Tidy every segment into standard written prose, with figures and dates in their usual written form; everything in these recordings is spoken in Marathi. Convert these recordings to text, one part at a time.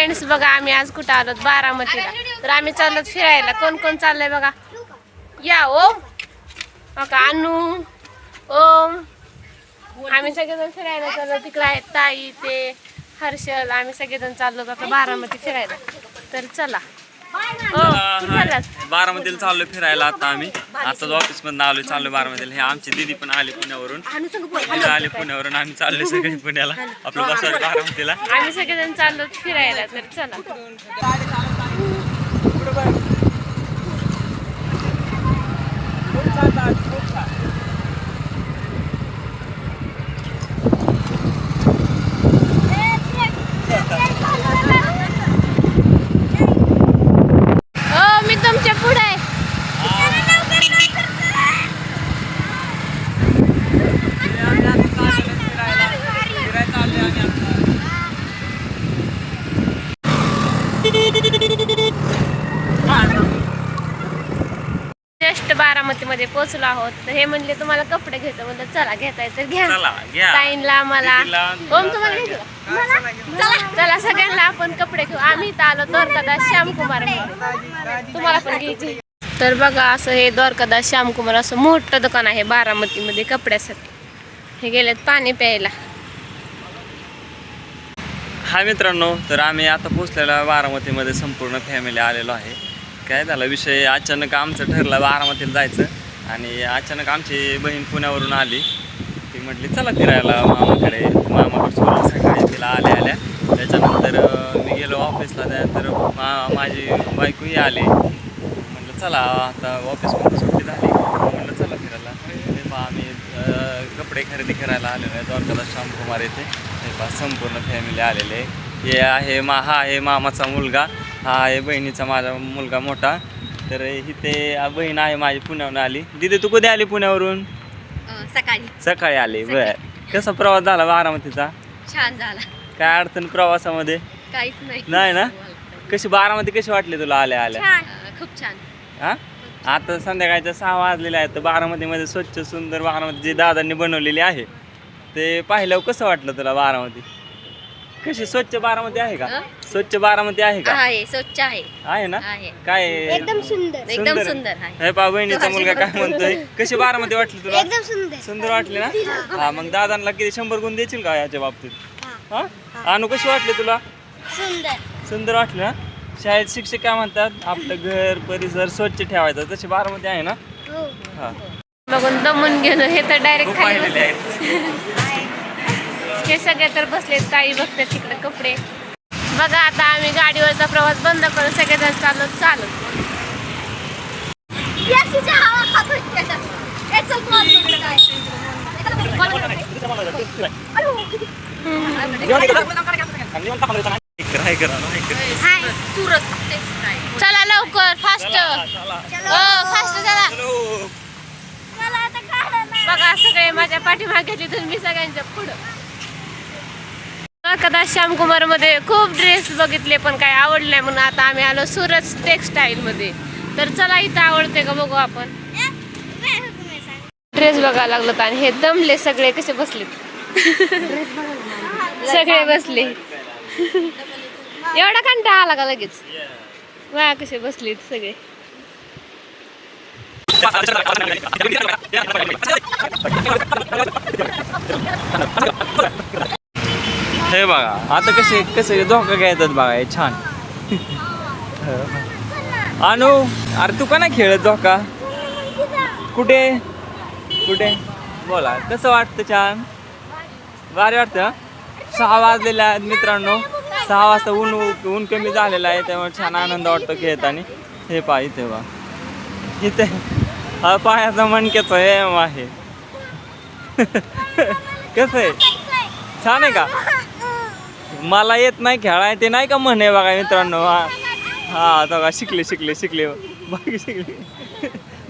फ्रेंड्स बघा आम्ही आज कुठं आलो बारामतीला. तर आम्ही चाललो फिरायला. कोण कोण चाललंय बघा. या ओम बघा अनु ओम आम्ही सगळेजण फिरायला चाललो. तिकडे आहेत ताई ते हर्षल. आम्ही सगळेजण चाललो आता बारामती फिरायला. तर चला. बारामतीला चाललो फिरायला. आता आम्ही आताच ऑफिस मधून आलो. चाललो बारामतीला. हे आमची दीदी पण आली पुण्यावरून. आले पुण्यावरून. आम्ही चाललो सगळे पुण्याला. आपलं बसायला बारामतीला. आम्ही सगळेजण चाललो फिरायला. तर चला. तुमच्या पुढे जस्ट बारामती मध्ये पोहोचलो आहोत. तर हे म्हणले तुम्हाला कपडे घ्यायचं म्हणलं चला घेताय तर घ्या. ताईंला आम्हाला ओम तुम्हाला घ्यायचं चला सगळ्यांना आपण कपडे घेऊ. आम्ही इथं आलो द्वारकादास श्यामकुमार. तुम्हाला पण घ्यायचे. तर बघा असं हे द्वारकादास श्यामकुमार असं मोठं दुकान आहे बारामतीमध्ये कपड्यासाठी. हे गेलेत पाणी प्यायला. हा मित्रांनो, तर आम्ही आता पोहोचलेला बारामतीमध्ये संपूर्ण फॅमिली आलेलो आहे. काय झालं विषय, अचानक आमचं ठरलं बारामतीला जायचं. आणि अचानक आमची बहीण पुण्यावरून आली. ती म्हटली चला फिरायला मामाकडे. मामाकडे सोडलं सकाळी तिला आल्या. त्याच्यानंतर मी गेलो ऑफिसला. त्यानंतर माझी बायकोही आली. म्हटलं चला आता ऑफिसमध्ये सुट्टी झाली. म्हटलं चला फिरायला. हे पहा आम्ही कपडे खरेदी करायला आलेलो आहे द्वारकादास श्यामकुमार येथे. हे पहा संपूर्ण फॅमिली आलेले आहे. हे आहे हा आहे मामाचा मुलगा. हा आहे बहिणीचा माझा मुलगा मोठा. तर इथे बहीण आहे माझी पुण्यावरून आली. दिदी तू कधी आली पुण्यावरून? सकाळी आली. बर कसा प्रवास झाला बारामतीचा? छान झाला. काय अडचण प्रवासामध्ये? काहीच नाही ना. कशी बारामती कशी वाटली तुला आल्या आल्या? खूप छान. हा आता संध्याकाळच्या 6 वाजलेले आहेत. तर बारामतीमध्ये स्वच्छ सुंदर बारामती जे दादांनी बनवलेली आहे ते पाहिल्यावर कसं वाटलं तुला बारामती? कशी स्वच्छ बारामती आहे का? स्वच्छ बारामती आहे का? स्वच्छ आहे ना. काय एकदम सुंदर. हे पा बहिणीचा मुलगा काय म्हणतोय. कशी बारामती वाटली तुला? एकदम सुंदर वाटली ना. हा मग दादांना किती 100 गुण देशील का याच्या बाबतीत? हा अनु कशी वाटली तुला? सुंदर वाटली ना. शाळेत शिक्षक काय म्हणतात, आपलं घर परिसर स्वच्छ ठेवायचं, तशी बारामती आहे ना. हा बघून दमून गेलो. हे तर डायरेक्ट पाहिलेले आहेत. हे सगळे तर बसले. ताई बघते तिकडे कपडे. बघा आता आम्ही गाडीवरचा प्रवास बंद करून सगळेजण चालत चला लवकर फास्ट चला. बघा सगळे माझ्या पाठीमागे घेतली तर मी सगळ्यांच्या पुढं. द्वारकादास श्यामकुमार मध्ये खूप ड्रेस बघितले पण काय आवडले नाही म्हणून आता आम्ही आलो सूरज टेक्सटाईल मध्ये. तर चला इथं आवडते का बघू आपण. ड्रेस बघायला लागलो आणि हे दमले सगळे कसे बसले. सगळे बसले. एवढा कंटाळा आला का लगेच. वा कसे बसले सगळे. हे बघा आता कसे धोका घ्यायतात बघा. हे छान. अनु अरे तू का नाही खेळत धोका? कुठे बोला. कसं वाटतं? छान भारी वाटतं. 6 वाजलेले आहेत मित्रांनो. 6 वाजता ऊन कमी झालेलं आहे त्यामुळे छान आनंद वाटतो खेळताना. हे पहा इथे बा इथे हा पायाचा मणक्याचा व्यायाम आहे. कसं आहे? छान आहे का? मला येत नाही खेळाय ते नाही का म्हणे बघा मित्रांनो. हा बघा शिकले बाकी शिकले.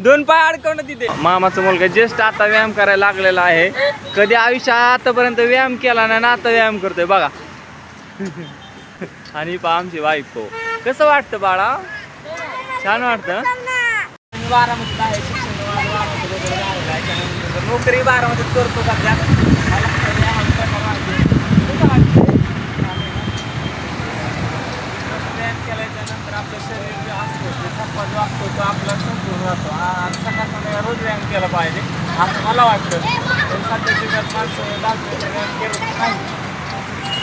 2 पाय अडकवणं तिथे. मामाचा मुलगा जस्ट आता व्यायाम करायला लागलेला आहे. कधी आयुष्यात आतापर्यंत व्यायाम केला नाही ना आता व्यायाम करतोय बघा. आणि पहा आमची बायको. कसं वाटतं बाळा? छान वाटतं. बारामतीत आहे शिक्षण नोकरी बारामतीत करतो सध्या. आपलं शरीर जे असतं ते थप्पा जो असतो तो आपला संपूर्ण राहतो. आणि सकाळ संध्याकाळ रोज व्यायाम केला पाहिजे असं मला वाटतं. पण सध्याच्या जगात माणसं डाक्टरचा व्यायाम करत नाही.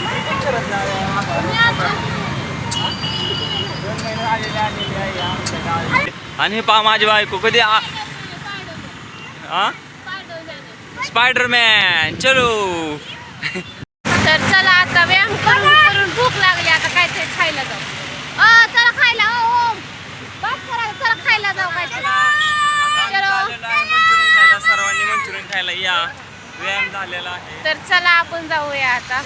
मी पण करत नाही व्यायाम आता. 2 महिने आलेले आहे आमच्या गावी. आणि हे पहा माझी बायको कधी स्पायडरमॅन चलो. तर चला आता व्यायाम करून करून भूक लागली, आता काहीतरी खायला जाऊ. चला खायला. बस करा, चला खायला जाऊ काहीतरी. सर्वांनी मंचुरियन खायला या, व्यायाम झालेला आहे. तर चला आपण जाऊया आता.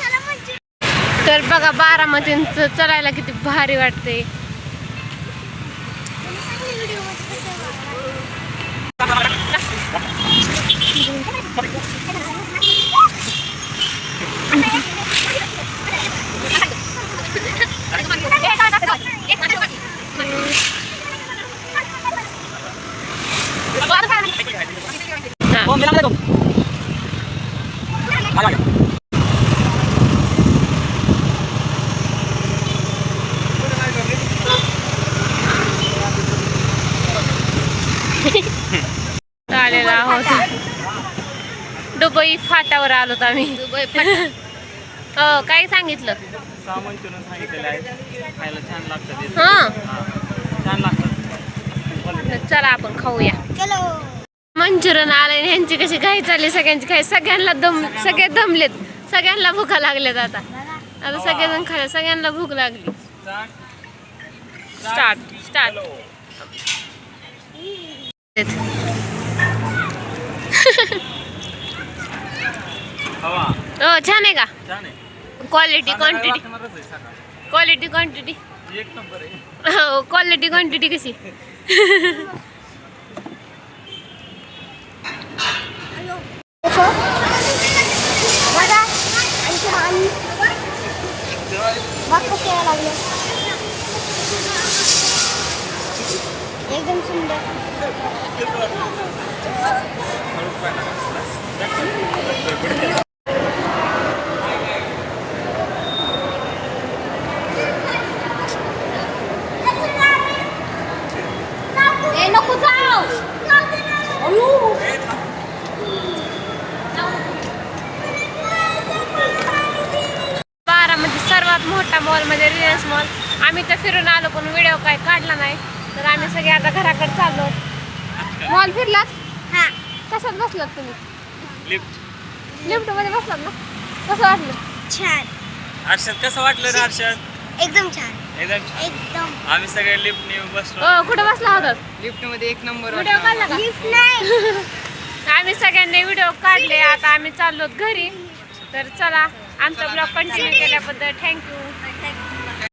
तर बघा बारामतीचं चलायला किती भारी वाटते. आलेला आहोत दुबई फाट्यावर आलोत आम्ही. काय सांगितलं? 6 मंचुरियन सांगितलेले आहेत, खायला छान लागतात. हा छान लागतात. चला आपण खाऊया. मंचुरियन आलंय, ह्यांची कशी घाई चालली, सगळ्यांची घाई. सगळे दमलेत, सगळ्यांना भूका लागल्यात. आता सगळेजण खायला, सगळ्यांना भूक लागली. स्टार्ट. छान आहे का? छान आहे. क्वालिटी क्वांटिटी एक नंबर आहे. हो, क्वालिटी क्वांटिटी कशी? एकदम सुंदर. नको जाऊ. बारामती सर्वात मोठा मॉल म्हणजे रिलायन्स मॉल. आम्ही तर फिरून आलो पण व्हिडिओ काय काढला नाही. तर आम्ही सगळे आता घराकडे चाललो. मॉल फिरलात? हा. कशात बसलात तुम्ही? लिफ्ट मध्ये बसलात ना? कसं वाटलं? छान. हर्षद कसं वाटलं रे हर्षद? एकदम छान. एकदम छान. एकदम. आम्ही सगळे लिफ्टने बसलो. कुठे बसला होता? लिफ्ट मध्ये 1 नंबर. व्हिडिओ काढला का? लिफ्ट नाही. आम्ही सगळ्यांनी व्हिडिओ काढले. आता आम्ही चाललो घरी. तर चला, आमचा ब्लॉग कंटिन्यू केल्याबद्दल थँक्यू.